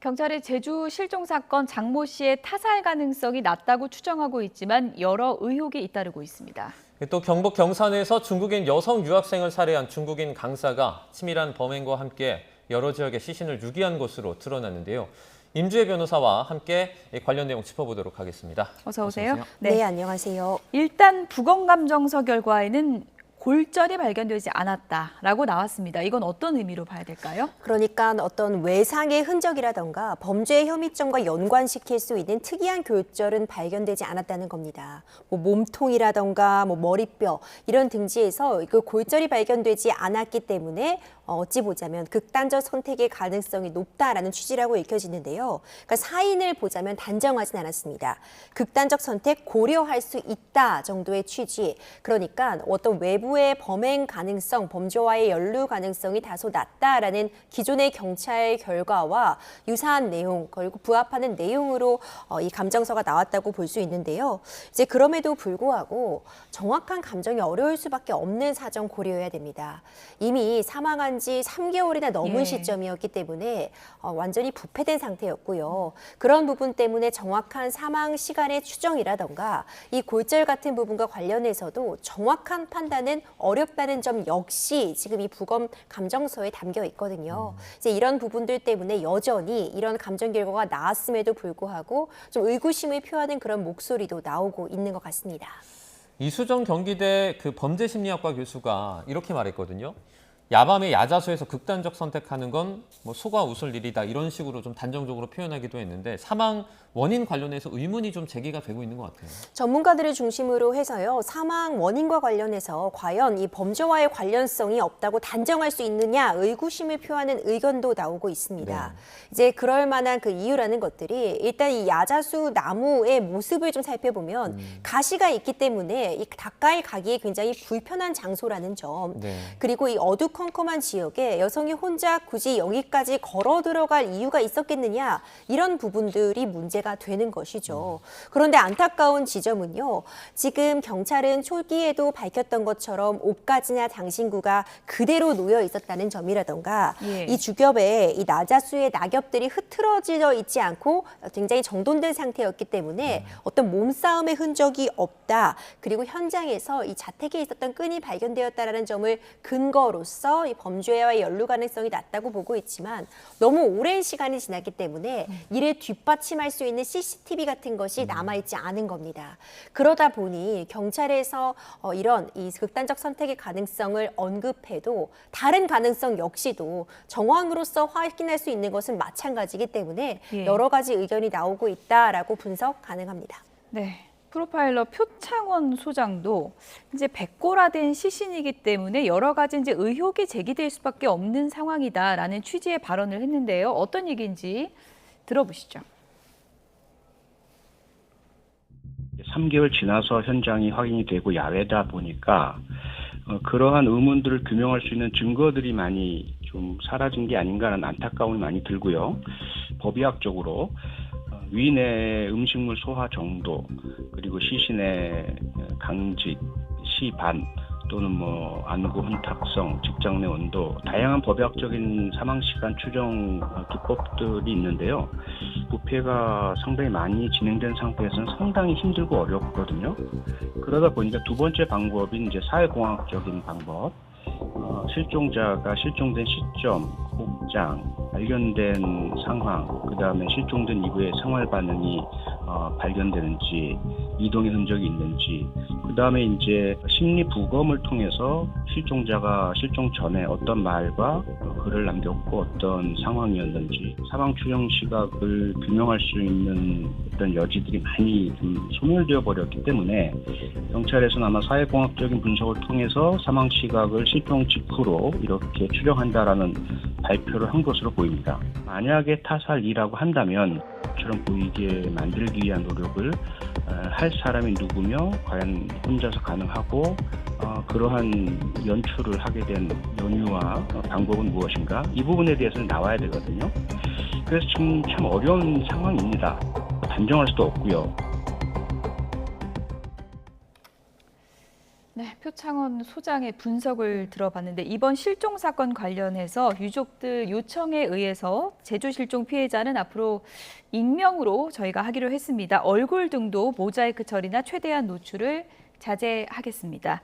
경찰이 제주 실종 사건 장모 씨의 타살 가능성이 낮다고 추정하고 있지만 여러 의혹이 잇따르고 있습니다. 또 경북 경산에서 중국인 여성 유학생을 살해한 중국인 강사가 치밀한 범행과 함께 여러 지역의 시신을 유기한 것으로 드러났는데요. 임주혜 변호사와 함께 관련 내용 짚어보도록 하겠습니다. 어서 오세요. 네, 안녕하세요. 일단 부검감정서 결과에는 골절이 발견되지 않았다라고 나왔습니다. 이건 어떤 의미로 봐야 될까요? 그러니까 어떤 외상의 흔적이라던가 범죄 혐의점과 연관시킬 수 있는 특이한 골절은 발견되지 않았다는 겁니다. 몸통이라던가 머리뼈 이런 등지에서 그 골절이 발견되지 않았기 때문에 어찌 보자면 극단적 선택의 가능성이 높다라는 취지라고 읽혀지는데요. 그러니까 사인을 보자면 단정하진 않았습니다. 극단적 선택 고려할 수 있다 정도의 취지. 그러니까 어떤 외부의 범행 가능성, 범죄와의 연루 가능성이 다소 낮다라는 기존의 경찰 결과와 유사한 내용, 그리고 부합하는 내용으로 이 감정서가 나왔다고 볼 수 있는데요. 이제 그럼에도 불구하고 정확한 감정이 어려울 수밖에 없는 사정 고려해야 됩니다. 이미 사망한 지 3개월이나 넘은 시점이었기 때문에 완전히 부패된 상태였고요. 그런 부분 때문에 정확한 사망 시간의 추정이라던가 이 골절 같은 부분과 관련해서도 정확한 판단은 어렵다는 점 역시 지금 이 부검 감정서에 담겨 있거든요. 이제 이런 부분들 때문에 여전히 이런 감정 결과가 나왔음에도 불구하고 좀 의구심을 표하는 그런 목소리도 나오고 있는 것 같습니다. 이수정 경기대 그 범죄심리학과 교수가 이렇게 말했거든요. 야밤에 야자수에서 극단적 선택하는 건 소가 웃을 일이다 이런 식으로 좀 단정적으로 표현하기도 했는데 사망 원인 관련해서 의문이 좀 제기가 되고 있는 것 같아요. 전문가들을 중심으로 해서요. 사망 원인과 관련해서 과연 이 범죄와의 관련성이 없다고 단정할 수 있느냐 의구심을 표하는 의견도 나오고 있습니다. 네. 이제 그럴 만한 그 이유라는 것들이 일단 이 야자수 나무의 모습을 좀 살펴보면 가시가 있기 때문에 이 가까이 가기에 굉장히 불편한 장소라는 점. 네. 그리고 이 어두컴컴한 지역에 여성이 혼자 굳이 여기까지 걸어 들어갈 이유가 있었겠느냐 이런 부분들이 문제가 되는 것이죠. 그런데 안타까운 지점은요. 지금 경찰은 초기에도 밝혔던 것처럼 옷가지나 장신구가 그대로 놓여 있었다는 점이라던가 이 주겹에 이 나자수의 낙엽들이 흐트러져 있지 않고 굉장히 정돈된 상태였기 때문에 어떤 몸싸움의 흔적이 없다. 그리고 현장에서 이 자택에 있었던 끈이 발견되었다는 점을 근거로서 이 범죄와의 연루 가능성이 낮다고 보고 있지만 너무 오랜 시간이 지났기 때문에 이를 뒷받침할 수 있는 CCTV 같은 것이 남아있지 않은 겁니다. 그러다 보니 경찰에서 이런 이 극단적 선택의 가능성을 언급해도 다른 가능성 역시도 정황으로서 확인할 수 있는 것은 마찬가지이기 때문에 여러 가지 의견이 나오고 있다라고 분석 가능합니다. 네. 프로파일러 표창원 소장도 이제 백골화된 시신이기 때문에 여러 가지 이제 의혹이 제기될 수밖에 없는 상황이다라는 취지의 발언을 했는데요. 어떤 얘기인지 들어보시죠. 3개월 지나서 현장이 확인이 되고 야외다 보니까 그러한 의문들을 규명할 수 있는 증거들이 많이 좀 사라진 게 아닌가라는 안타까움이 많이 들고요. 법의학적으로 위내 음식물 소화 정도, 그리고 시신의 강직, 시반 또는 안구 혼탁성, 직장 내 온도, 다양한 법의학적인 사망 시간 추정 기법들이 있는데요. 부패가 상당히 많이 진행된 상태에서는 상당히 힘들고 어렵거든요. 그러다 보니까 두 번째 방법인 이제 사회공학적인 방법. 실종자가 실종된 시점, 복장, 발견된 상황, 그 다음에 실종된 이후에 생활 반응이 발견되는지, 이동의 흔적이 있는지, 그 다음에 이제 심리 부검을 통해서 실종자가 실종 전에 어떤 말과 글을 남겼고 어떤 상황이었는지, 사망 추정 시각을 규명할 수 있는 어떤 여지들이 많이 좀 소멸되어 버렸기 때문에 경찰에서는 아마 사회공학적인 분석을 통해서 사망 시각을 실종 직후로 이렇게 추정한다라는 발표를 한 것으로 보입니다. 만약에 타살이라고 한다면 처럼 보이게 만들기 위한 노력을 할 사람이 누구며 과연 혼자서 가능하고 그러한 연출을 하게 된 연유와 방법은 무엇인가 이 부분에 대해서는 나와야 되거든요. 그래서 지금 참 어려운 상황입니다. 단정할 수도 없고요. 네, 표창원 소장의 분석을 들어봤는데 이번 실종 사건 관련해서 유족들 요청에 의해서 제주 실종 피해자는 앞으로 익명으로 저희가 하기로 했습니다. 얼굴 등도 모자이크 처리나 최대한 노출을 자제하겠습니다.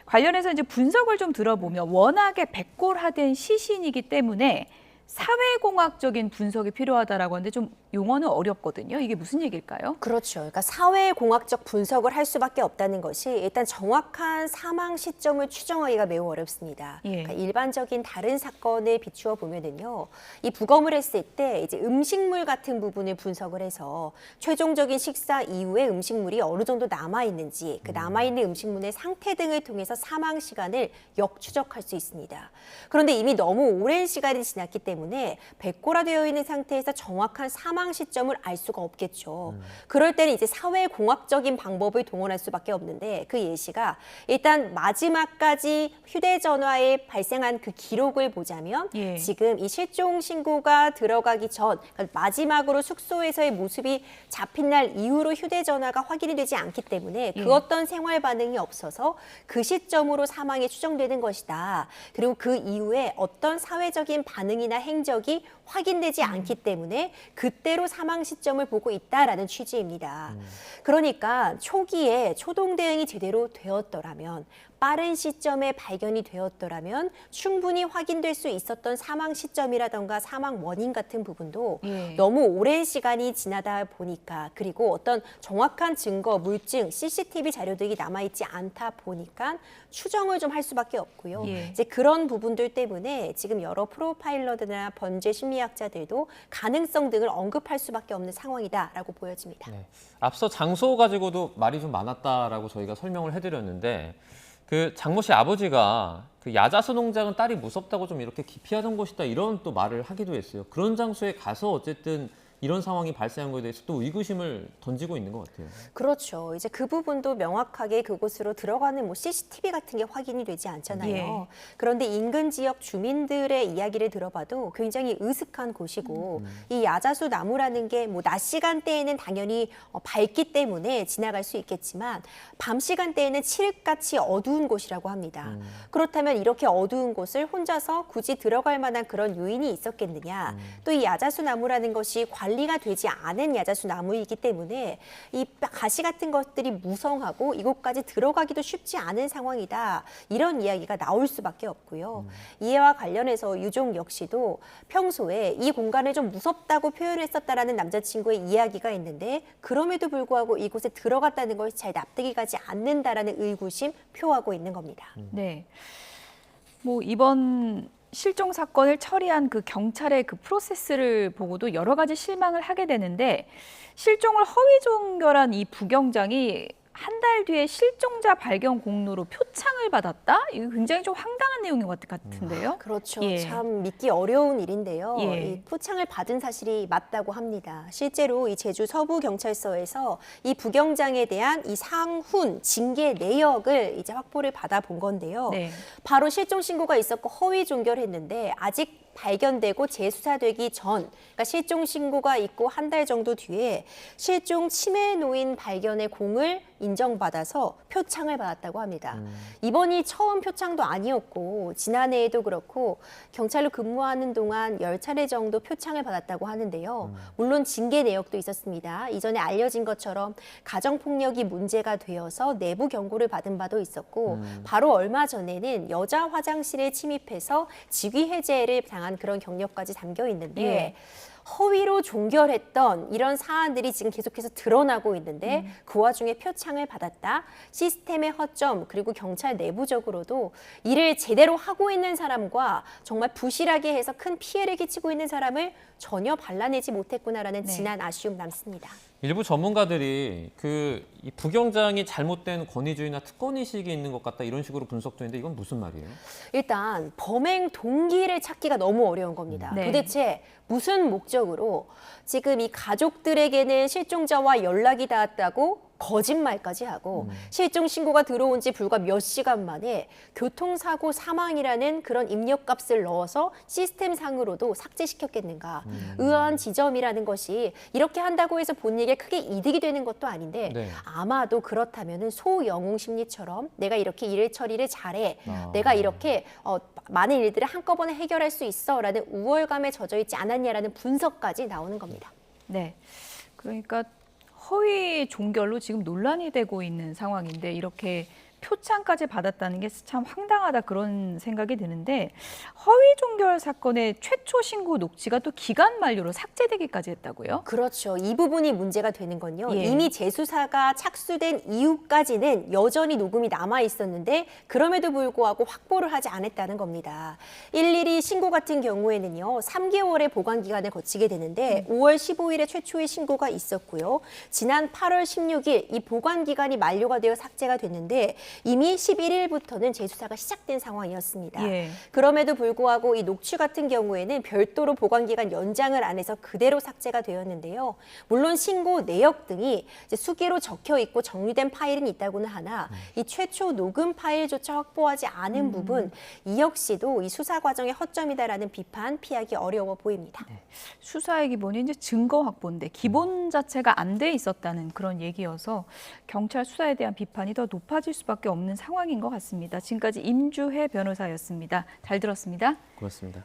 관련해서 이제 분석을 좀 들어보면 워낙에 백골화된 시신이기 때문에 사회공학적인 분석이 필요하다라고 하는데 좀 용어는 어렵거든요. 이게 무슨 얘기일까요? 그렇죠. 그러니까 사회공학적 분석을 할 수밖에 없다는 것이 일단 정확한 사망 시점을 추정하기가 매우 어렵습니다. 예. 그러니까 일반적인 다른 사건을 비추어 보면은요, 이 부검을 했을 때 이제 음식물 같은 부분을 분석을 해서 최종적인 식사 이후에 음식물이 어느 정도 남아 있는지, 그 남아 있는 음식물의 상태 등을 통해서 사망 시간을 역추적할 수 있습니다. 그런데 이미 너무 오랜 시간이 지났기 때문에 백골화되어 있는 상태에서 정확한 사망 시점을 알 수가 없겠죠. 그럴 때는 이제 사회공학적인 방법을 동원할 수밖에 없는데 그 예시가 일단 마지막까지 휴대전화에 발생한 그 기록을 보자면 예. 지금 이 실종 신고가 들어가기 전 그러니까 마지막으로 숙소에서의 모습이 잡힌 날 이후로 휴대전화가 확인이 되지 않기 때문에 예. 그 어떤 생활 반응이 없어서 그 시점으로 사망이 추정되는 것이다. 그리고 그 이후에 어떤 사회적인 반응이나 행적이 확인되지 않기 때문에 그때로 사망 시점을 보고 있다라는 취지입니다. 그러니까 초기에 초동 대응이 제대로 되었더라면 빠른 시점에 발견이 되었더라면 충분히 확인될 수 있었던 사망 시점이라던가 사망 원인 같은 부분도 예. 너무 오랜 시간이 지나다 보니까 그리고 어떤 정확한 증거, 물증, CCTV 자료들이 남아있지 않다 보니까 추정을 좀 할 수밖에 없고요. 예. 이제 그런 부분들 때문에 지금 여러 프로파일러들이나 범죄 심리학자들도 가능성 등을 언급할 수밖에 없는 상황이다라고 보여집니다. 네. 앞서 장소 가지고도 말이 좀 많았다라고 저희가 설명을 해드렸는데 그 장모 씨 아버지가 그 야자수 농장은 딸이 무섭다고 좀 이렇게 기피하던 곳이다 이런 또 말을 하기도 했어요. 그런 장소에 가서 어쨌든 이런 상황이 발생한 거에 대해서 또 의구심을 던지고 있는 것 같아요. 그렇죠. 이제 그 부분도 명확하게 그곳으로 들어가는 뭐 CCTV 같은 게 확인이 되지 않잖아요. 예. 그런데 인근 지역 주민들의 이야기를 들어봐도 굉장히 으슥한 곳이고 이 야자수 나무라는 게 뭐 낮 시간대에는 당연히 밝기 때문에 지나갈 수 있겠지만 밤 시간대에는 칠흑같이 어두운 곳이라고 합니다. 그렇다면 이렇게 어두운 곳을 혼자서 굳이 들어갈 만한 그런 요인이 있었겠느냐. 또 이 야자수 나무라는 것이 관리가 되지 않은 야자수 나무이기 때문에 이 가시 같은 것들이 무성하고 이곳까지 들어가기도 쉽지 않은 상황이다. 이런 이야기가 나올 수밖에 없고요. 이와 관련해서 유족 역시도 평소에 이 공간을 좀 무섭다고 표현했었다라는 남자친구의 이야기가 있는데 그럼에도 불구하고 이곳에 들어갔다는 것이 잘 납득이 가지 않는다라는 의구심 표하고 있는 겁니다. 네. 뭐 이번 실종 사건을 처리한 그 경찰의 그 프로세스를 보고도 여러 가지 실망을 하게 되는데 실종을 허위 종결한 이 부경장이 한 달 뒤에 실종자 발견 공로로 표창을 받았다? 이거 굉장히 좀 황당한 내용인 것 같은데요. 그렇죠. 예. 참 믿기 어려운 일인데요. 예. 이 표창을 받은 사실이 맞다고 합니다. 실제로 이 제주 서부경찰서에서 이 부경장에 대한 이 상훈 징계 내역을 이제 확보를 받아본 건데요. 네. 바로 실종 신고가 있었고 허위 종결했는데 아직 발견되고 재수사되기 전, 그러니까 실종 신고가 있고 한 달 정도 뒤에 실종 치매 노인 발견의 공을 인정받아서 표창을 받았다고 합니다. 이번이 처음 표창도 아니었고 지난해에도 그렇고 경찰로 근무하는 동안 10차례 정도 표창을 받았다고 하는데요. 물론 징계 내역도 있었습니다. 이전에 알려진 것처럼 가정폭력이 문제가 되어서 내부 경고를 받은 바도 있었고 바로 얼마 전에는 여자 화장실에 침입해서 직위 해제를 당한 그런 경력까지 담겨 있는데 예. 허위로 종결했던 이런 사안들이 지금 계속해서 드러나고 있는데 그 와중에 표창을 받았다. 시스템의 허점 그리고 경찰 내부적으로도 일을 제대로 하고 있는 사람과 정말 부실하게 해서 큰 피해를 끼치고 있는 사람을 전혀 발라내지 못했구나라는 네. 진한 아쉬움 남습니다. 일부 전문가들이 이 부경장이 잘못된 권위주의나 특권의식이 있는 것 같다 이런 식으로 분석도 했는데 이건 무슨 말이에요? 일단 범행 동기를 찾기가 너무 어려운 겁니다. 네. 도대체 무슨 목적으로 지금 이 가족들에게는 실종자와 연락이 닿았다고 거짓말까지 하고 실종 신고가 들어온 지 불과 몇 시간 만에 교통사고 사망이라는 그런 입력값을 넣어서 시스템상으로도 삭제시켰겠는가. 의아한 지점이라는 것이 이렇게 한다고 해서 본인에게 크게 이득이 되는 것도 아닌데 네. 아마도 그렇다면은 소영웅 심리처럼 내가 이렇게 일 처리를 잘해. 아. 내가 이렇게 많은 일들을 한꺼번에 해결할 수 있어라는 우월감에 젖어 있지 않았냐라는 분석까지 나오는 겁니다. 네. 그러니까 허위 종결로 지금 논란이 되고 있는 상황인데 이렇게 표창까지 받았다는 게 참 황당하다 그런 생각이 드는데 허위 종결 사건의 최초 신고 녹취가 또 기간 만료로 삭제되기까지 했다고요? 그렇죠. 이 부분이 문제가 되는 건요. 예. 이미 재수사가 착수된 이후까지는 여전히 녹음이 남아 있었는데 그럼에도 불구하고 확보를 하지 않았다는 겁니다. 일일이 신고 같은 경우에는요. 3개월의 보관 기간을 거치게 되는데 5월 15일에 최초의 신고가 있었고요. 지난 8월 16일 이 보관 기간이 만료가 되어 삭제가 됐는데 이미 11일부터는 재수사가 시작된 상황이었습니다. 예. 그럼에도 불구하고 이 녹취 같은 경우에는 별도로 보관기간 연장을 안 해서 그대로 삭제가 되었는데요. 물론 신고 내역 등이 이제 수기로 적혀 있고 정리된 파일은 있다고는 하나 이 최초 녹음 파일조차 확보하지 않은 부분 이 역시도 이 수사 과정의 허점이다라는 비판 피하기 어려워 보입니다. 수사의 기본이 이제 증거 확보인데 기본 자체가 안 돼 있었다는 그런 얘기여서 경찰 수사에 대한 비판이 더 높아질 수밖에 없는 상황인 것 같습니다. 지금까지 임주혜 변호사였습니다. 잘 들었습니다. 그렇습니다.